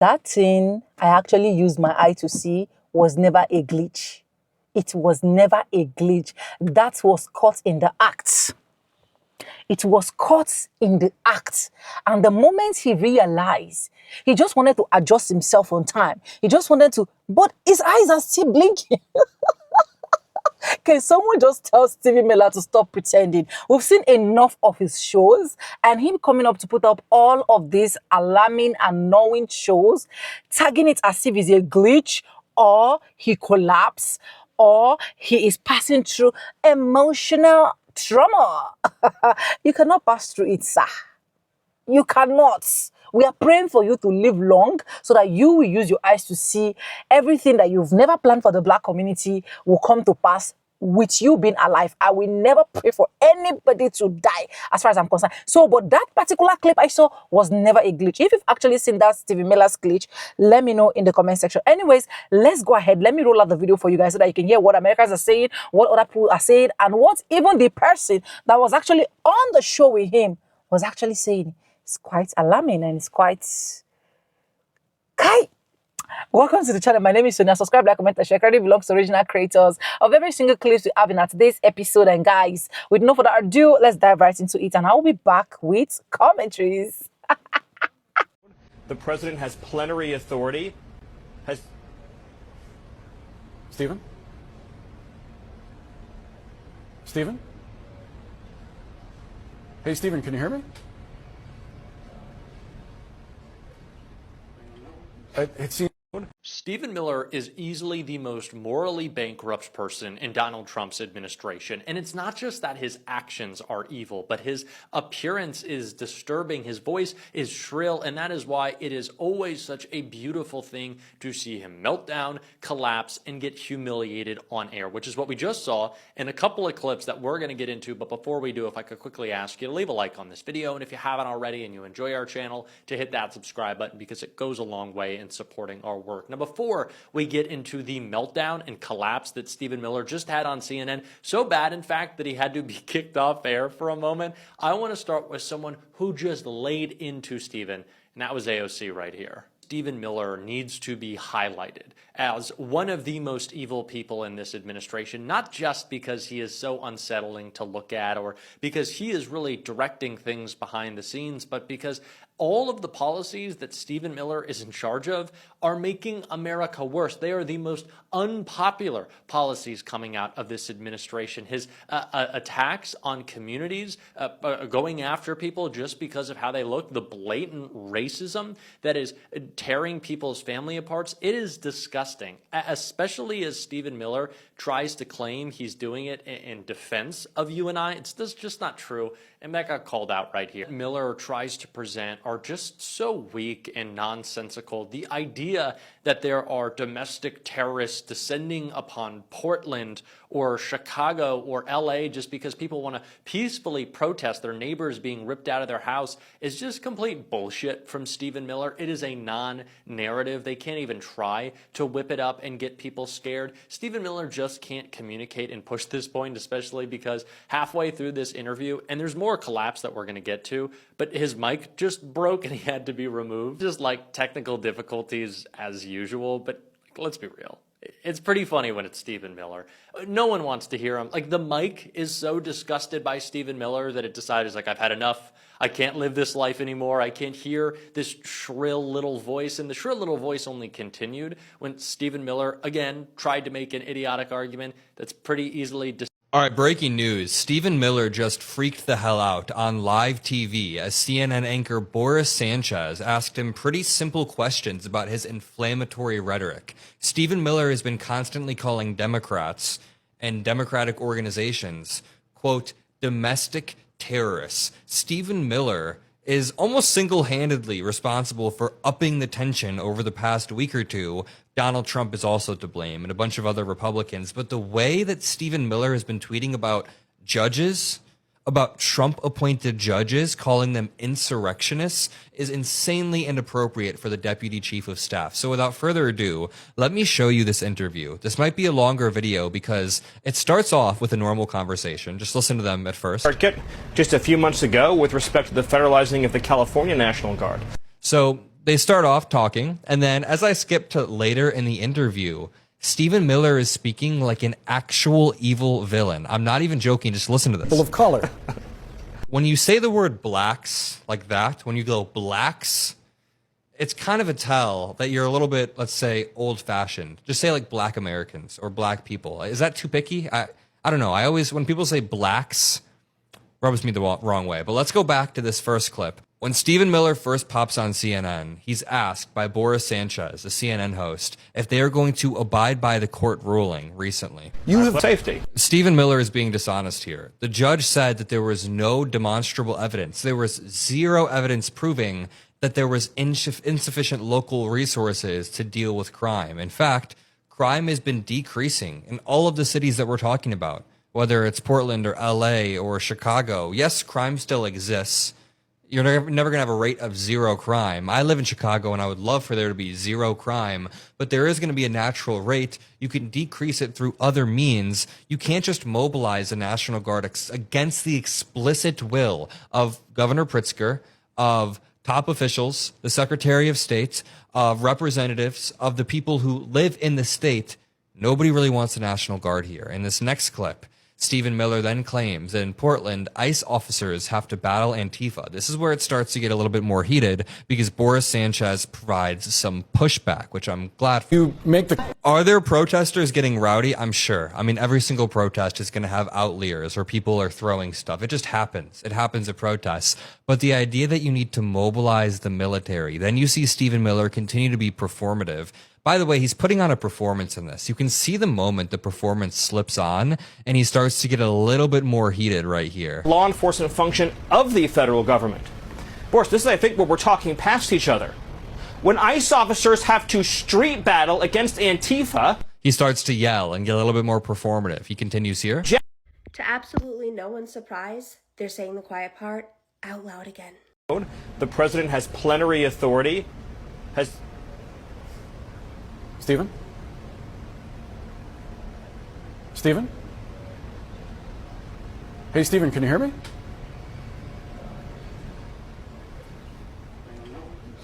That thing I actually used my eye to see was never a glitch. It was never a glitch. That was caught in the act. It was caught in the act. And the moment he realized, he just wanted to adjust himself on time. He just wanted to, but his eyes are still blinking. Can someone just tell Stephen Miller to stop pretending? We've seen enough of his shows, and him coming up to put up all of these alarming, annoying shows, tagging it as if it's a glitch, or he collapsed, or he is passing through emotional trauma. You cannot pass through it, sir. You cannot. We are praying for you to live long so that you will use your eyes to see everything that you've never planned for the Black community will come to pass with you being alive. I will never pray for anybody to die as far as I'm concerned. So, but that particular clip I saw was never a glitch. If you've actually seen that Stephen Miller's glitch, let me know in the comment section. Anyways, let's go ahead. Let me roll out the video for you guys so that you can hear what Americans are saying, what other people are saying, and what even the person that was actually on the show with him was actually saying. It's quite alarming and it's quite... Kai! Welcome to the channel. My name is Sonia. Subscribe, like, comment, and share. Credit belongs to original creators of every single clip we have in today's episode. And guys, with no further ado, let's dive right into it. And I'll be back with commentaries. The president has plenary authority. Stephen? Stephen? Hey, Stephen, can you hear me? It seems... Stephen Miller is easily the most morally bankrupt person in Donald Trump's administration. And it's not just that his actions are evil, but his appearance is disturbing. His voice is shrill. And that is why it is always such a beautiful thing to see him melt down, collapse, and get humiliated on air, which is what we just saw in a couple of clips that we're going to get into. But before we do, if I could quickly ask you to leave a like on this video. And if you haven't already and you enjoy our channel, to hit that subscribe button because it goes a long way in supporting our work. Now, before we get into the meltdown and collapse that Stephen Miller just had on CNN, so bad, in fact, that he had to be kicked off air for a moment, I want to start with someone who just laid into Stephen, and that was AOC right here. Stephen Miller needs to be highlighted as one of the most evil people in this administration, not just because he is so unsettling to look at or because he is really directing things behind the scenes, but because all of the policies that Stephen Miller is in charge of are making America worse. They are the most unpopular policies coming out of this administration. His attacks on communities, going after people just because of how they look, the blatant racism that is tearing people's family apart, it is disgusting, especially as Stephen Miller tries to claim he's doing it in defense of you and I. It's just not true, and that got called out right here. Miller tries to present are just so weak and nonsensical. The idea that there are domestic terrorists descending upon Portland or Chicago or LA just because people want to peacefully protest their neighbors being ripped out of their house is just complete bullshit from Stephen Miller. It is a non-narrative. They can't even try to whip it up and get people scared. Stephen Miller just can't communicate and push this point, especially because halfway through this interview, and there's more collapse that we're going to get to, but his mic just broke and he had to be removed. Just like technical difficulties as usual, but let's be real. It's pretty funny when it's Stephen Miller. No one wants to hear him. Like, the mic is so disgusted by Stephen Miller that it decided, like, I've had enough. I can't live this life anymore. I can't hear this shrill little voice. And the shrill little voice only continued when Stephen Miller, again, tried to make an idiotic argument that's pretty easily All right, breaking news. Stephen Miller just freaked the hell out on live TV as CNN anchor Boris Sanchez asked him pretty simple questions about his inflammatory rhetoric. Stephen Miller has been constantly calling Democrats and Democratic organizations, quote, domestic terrorists. Stephen Miller is almost single-handedly responsible for upping the tension over the past week or two. Donald Trump is also to blame and a bunch of other Republicans. But the way that Stephen Miller has been tweeting about judges, about Trump-appointed judges, calling them insurrectionists, is insanely inappropriate for the Deputy Chief of Staff. So without further ado, let me show you this interview. This might be a longer video because it starts off with a normal conversation. Just listen to them at first. Just a few months ago with respect to the federalizing of the California National Guard. So they start off talking, and then as I skip to later in the interview, Stephen Miller is speaking like an actual evil villain. I'm not even joking. Just listen to this. Full of color. When you say the word blacks like that, when you go blacks, it's kind of a tell that you're a little bit, let's say, old-fashioned. Just say like black Americans or black people. Is that too picky? I don't know. I always, when people say blacks, rubs me the wrong way. But let's go back to this first clip. When Stephen Miller first pops on CNN, he's asked by Boris Sanchez, a CNN host, if they are going to abide by the court ruling recently. You have safety. Stephen Miller is being dishonest here. The judge said that there was no demonstrable evidence. There was zero evidence proving that there was insufficient local resources to deal with crime. In fact, crime has been decreasing in all of the cities that we're talking about, whether it's Portland or LA or Chicago. Yes, crime still exists. You're never going to have a rate of zero crime. I live in Chicago, and I would love for there to be zero crime, but there is going to be a natural rate. You can decrease it through other means. You can't just mobilize the National Guard against the explicit will of Governor Pritzker, of top officials, the Secretary of State, of representatives, of the people who live in the state. Nobody really wants the National Guard here. In this next clip, Stephen Miller then claims that in Portland, ICE officers have to battle Antifa. This is where it starts to get a little bit more heated because Boris Sanchez provides some pushback, which I'm glad for. Are there protesters getting rowdy? I'm sure. I mean, every single protest is going to have outliers or people are throwing stuff. It just happens. It happens at protests. But the idea that you need to mobilize the military, then you see Stephen Miller continue to be performative. By the way, he's putting on a performance in this. You can see the moment the performance slips on, and he starts to get a little bit more heated right here. Law enforcement function of the federal government. Boris, this is, I think, where we're talking past each other. When ICE officers have to street battle against Antifa, he starts to yell and get a little bit more performative. He continues here. To absolutely no one's surprise, they're saying the quiet part out loud again. The president has plenary authority, Stephen? Stephen? Hey, Stephen, can you hear me?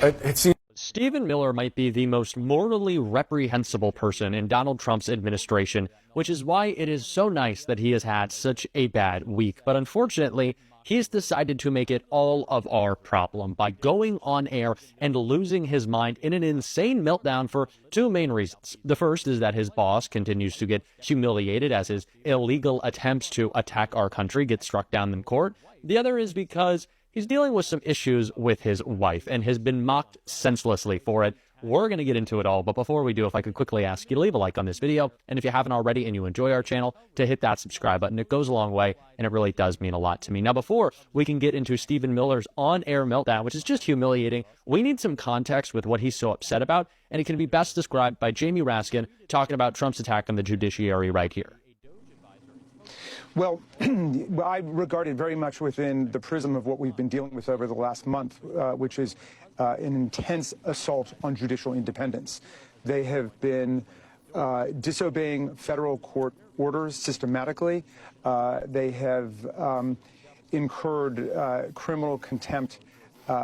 It seems Stephen Miller might be the most morally reprehensible person in Donald Trump's administration, which is why it is so nice that he has had such a bad week. But unfortunately, he's decided to make it all of our problem by going on air and losing his mind in an insane meltdown for two main reasons. The first is that his boss continues to get humiliated as his illegal attempts to attack our country get struck down in court. The other is because he's dealing with some issues with his wife and has been mocked senselessly for it. We're going to get into it all, but before we do, if I could quickly ask you to leave a like on this video, and if you haven't already and you enjoy our channel, to hit that subscribe button. It goes a long way, and it really does mean a lot to me. Now, before we can get into Stephen Miller's on-air meltdown, which is just humiliating, we need some context with what he's so upset about, and it can be best described by Jamie Raskin talking about Trump's attack on the judiciary right here. Well, I regard it very much within the prism of what we've been dealing with over the last month, which is an intense assault on judicial independence. They have been disobeying federal court orders systematically. They have incurred criminal contempt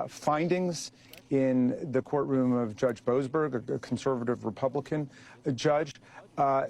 findings in the courtroom of Judge Boasberg, a conservative Republican judge.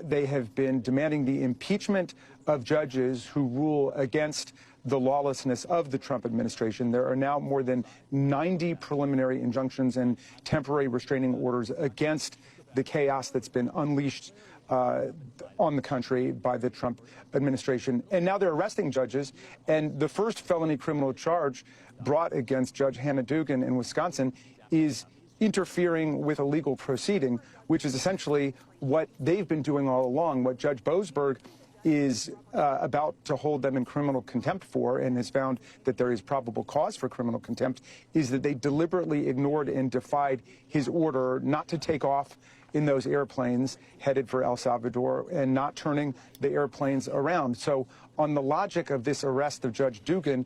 They have been demanding the impeachment of judges who rule against the lawlessness of the Trump administration. There are now more than 90 preliminary injunctions and temporary restraining orders against the chaos that's been unleashed on the country by the Trump administration. And now they're arresting judges. And the first felony criminal charge brought against Judge Hannah Dugan in Wisconsin is interfering with a legal proceeding, which is essentially what they've been doing all along. What Judge Boasberg is about to hold them in criminal contempt for, and has found that there is probable cause for criminal contempt, is that they deliberately ignored and defied his order not to take off in those airplanes headed for El Salvador and not turning the airplanes around. So on the logic of this arrest of Judge Dugan,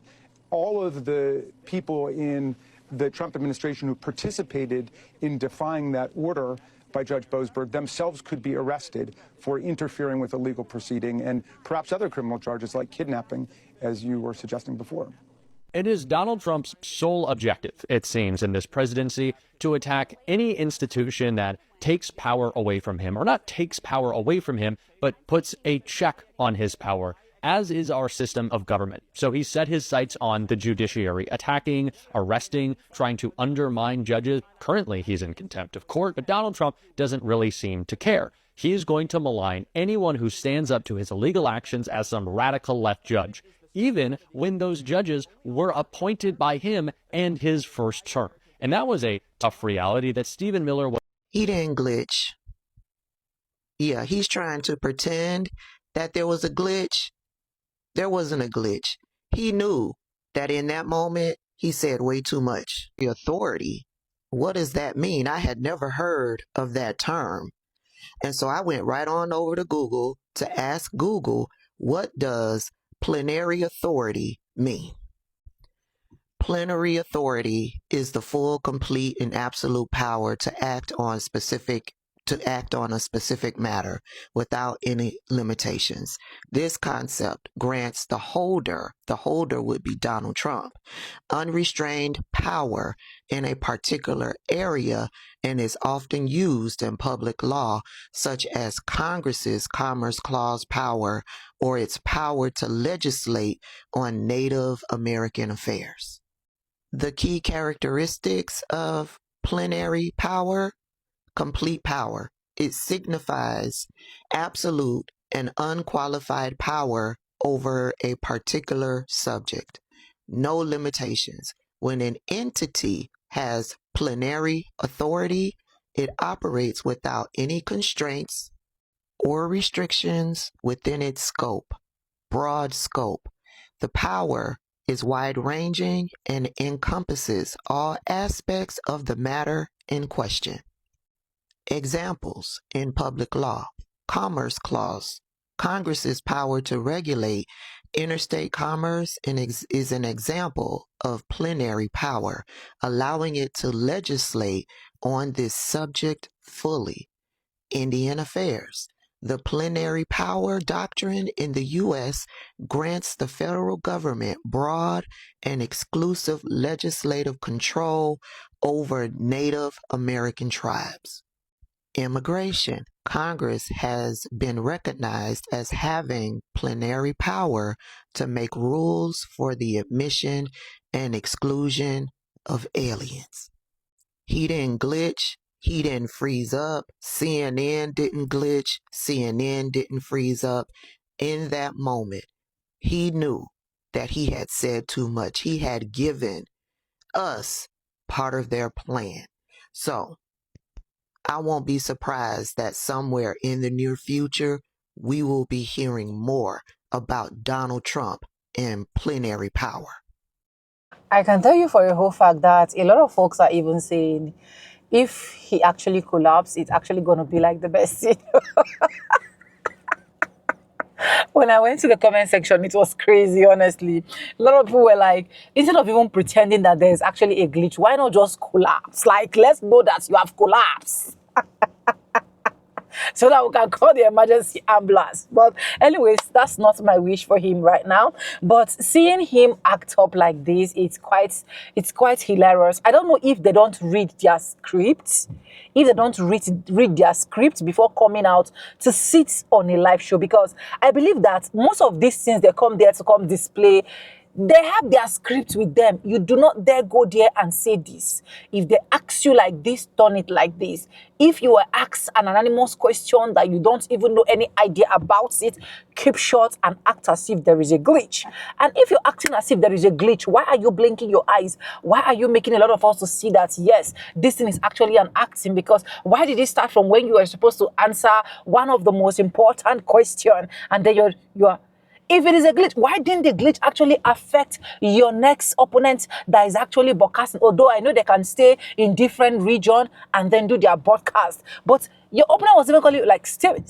all of the people in the Trump administration who participated in defying that order by Judge Boasberg themselves could be arrested for interfering with a legal proceeding and perhaps other criminal charges like kidnapping, as you were suggesting before. It is Donald Trump's sole objective, it seems, in this presidency to attack any institution that takes power away from him, or not takes power away from him, but puts a check on his power, as is our system of government. So he set his sights on the judiciary, attacking, arresting, trying to undermine judges. Currently, he's in contempt of court, but Donald Trump doesn't really seem to care. He is going to malign anyone who stands up to his illegal actions as some radical left judge, even when those judges were appointed by him and his first term. And that was a tough reality that Stephen Miller was. He didn't glitch. Yeah, he's trying to pretend that there was a glitch. There wasn't a glitch. He knew that in that moment, he said way too much. The authority, what does that mean? I had never heard of that term. And so I went right on over to Google to ask Google, what does plenary authority mean? Plenary authority is the full, complete, and absolute power to act on a specific matter without any limitations. This concept grants the holder would be Donald Trump, unrestrained power in a particular area and is often used in public law, such as Congress's Commerce Clause power or its power to legislate on Native American affairs. The key characteristics of plenary power: complete power. It signifies absolute and unqualified power over a particular subject. No limitations. When an entity has plenary authority, it operates without any constraints or restrictions within its scope. Broad scope. The power is wide-ranging and encompasses all aspects of the matter in question. Examples in public law: Commerce Clause. Congress's power to regulate interstate commerce is an example of plenary power, allowing it to legislate on this subject fully. Indian affairs. The plenary power doctrine in the U.S. grants the federal government broad and exclusive legislative control over Native American tribes. Immigration. Congress has been recognized as having plenary power to make rules for the admission and exclusion of aliens. He didn't glitch. He didn't freeze up. CNN didn't glitch. CNN didn't freeze up. In that moment, he knew that he had said too much. He had given us part of their plan. So I won't be surprised that somewhere in the near future, we will be hearing more about Donald Trump and plenary power. I can tell you for a whole fact that a lot of folks are even saying if he actually collapsed, it's actually going to be like the best scene. When I went to the comment section, it was crazy, honestly. A lot of people were like, instead of even pretending that there's actually a glitch, why not just collapse? Like, let's know that you have collapsed. So that we can call the emergency ambulance. But anyways, that's not my wish for him right now. But seeing him act up like this, it's quite hilarious. I don't know if they don't read their scripts, if they don't read their script before coming out to sit on a live show, because I believe that most of these things they come there to come display, they have their script with them. You do not dare go there and say this. If they ask you like this, turn it like this. If you were asked an anonymous question that you don't even know any idea about it, keep short and act as if there is a glitch. And if you're acting as if there is a glitch, why are you blinking your eyes? Why are you making a lot of us to see that, yes, this thing is actually an acting? Because why did it start from when you were supposed to answer one of the most important questions and then you're if it is a glitch, why didn't the glitch actually affect your next opponent that is actually broadcasting? Although I know they can stay in different region and then do their broadcast. But your opponent was even calling you like, Steven.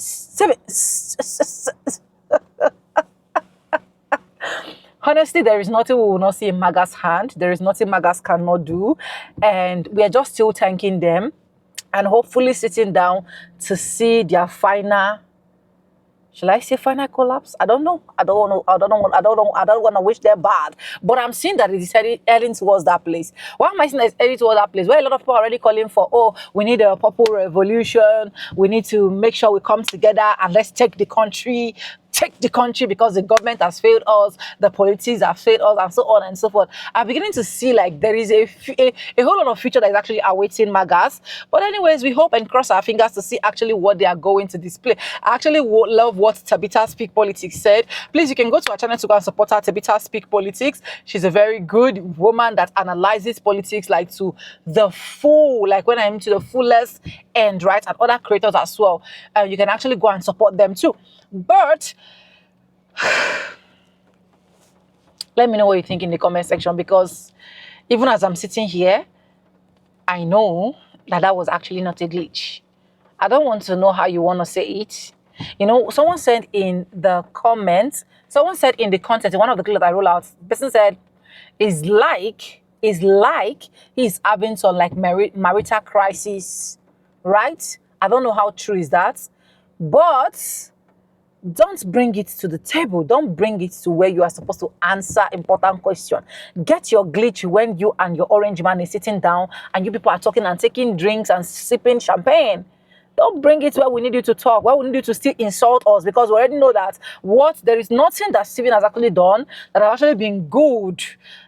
Honestly, there is nothing we will not see in Maga's hand. There is nothing Magas cannot do. And we are just still thanking them and hopefully sitting down to see their final Shall I say final collapse? I don't know. I don't know. I don't know. I don't know. I don't want to wish them bad. But I'm seeing that it is heading towards that place. Why am I saying that it's heading towards that place? Where a lot of people are already calling for, oh, we need a purple revolution. We need to make sure we come together and let's take the country. Take the country because the government has failed us, the politics have failed us, and so on and so forth. I'm beginning to see like there is a whole lot of future that is actually awaiting Magas. But anyways, we hope and cross our fingers to see actually what they are going to display. I actually love what Tabitha Speak Politics said. Please, you can go to our channel to go and support her, Tabitha Speak Politics. She's a very good woman that analyzes politics like to the full, like when I'm to the fullest end, right? And other creators as well. You can actually go and support them too. But let me know what you think in the comment section, because even as I'm sitting here, I know that that was actually not a glitch. I don't want to know how you want to say it. You know, someone said in the comments, someone said in the content, in one of the clips that I roll out, the person said, is like he's having some like marital crisis, right? I don't know how true is that, but don't bring it to the table. Don't bring it to where you are supposed to answer important question. Get your glitch when you and your orange man is sitting down and you people are talking and taking drinks and sipping champagne. Don't bring it where we need you to talk, where we need you to still insult us, because we already know that there is nothing that Stephen has actually done that has actually been good,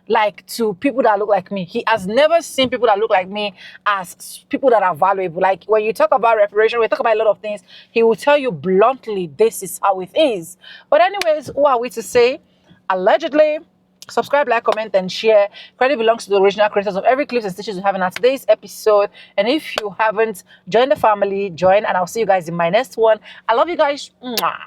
like to people that look like me. He has never seen people that look like me as people that are valuable. Like when you talk about reparation, we talk about a lot of things, he will tell you bluntly, this is how it is. But anyways, who are we to say? Allegedly. Subscribe, like, comment, and share. Credit belongs to the original creators of every clips and stitches we have in our today's episode. And if you haven't joined the family, join, and I'll see you guys in my next one. I love you guys. Mwah.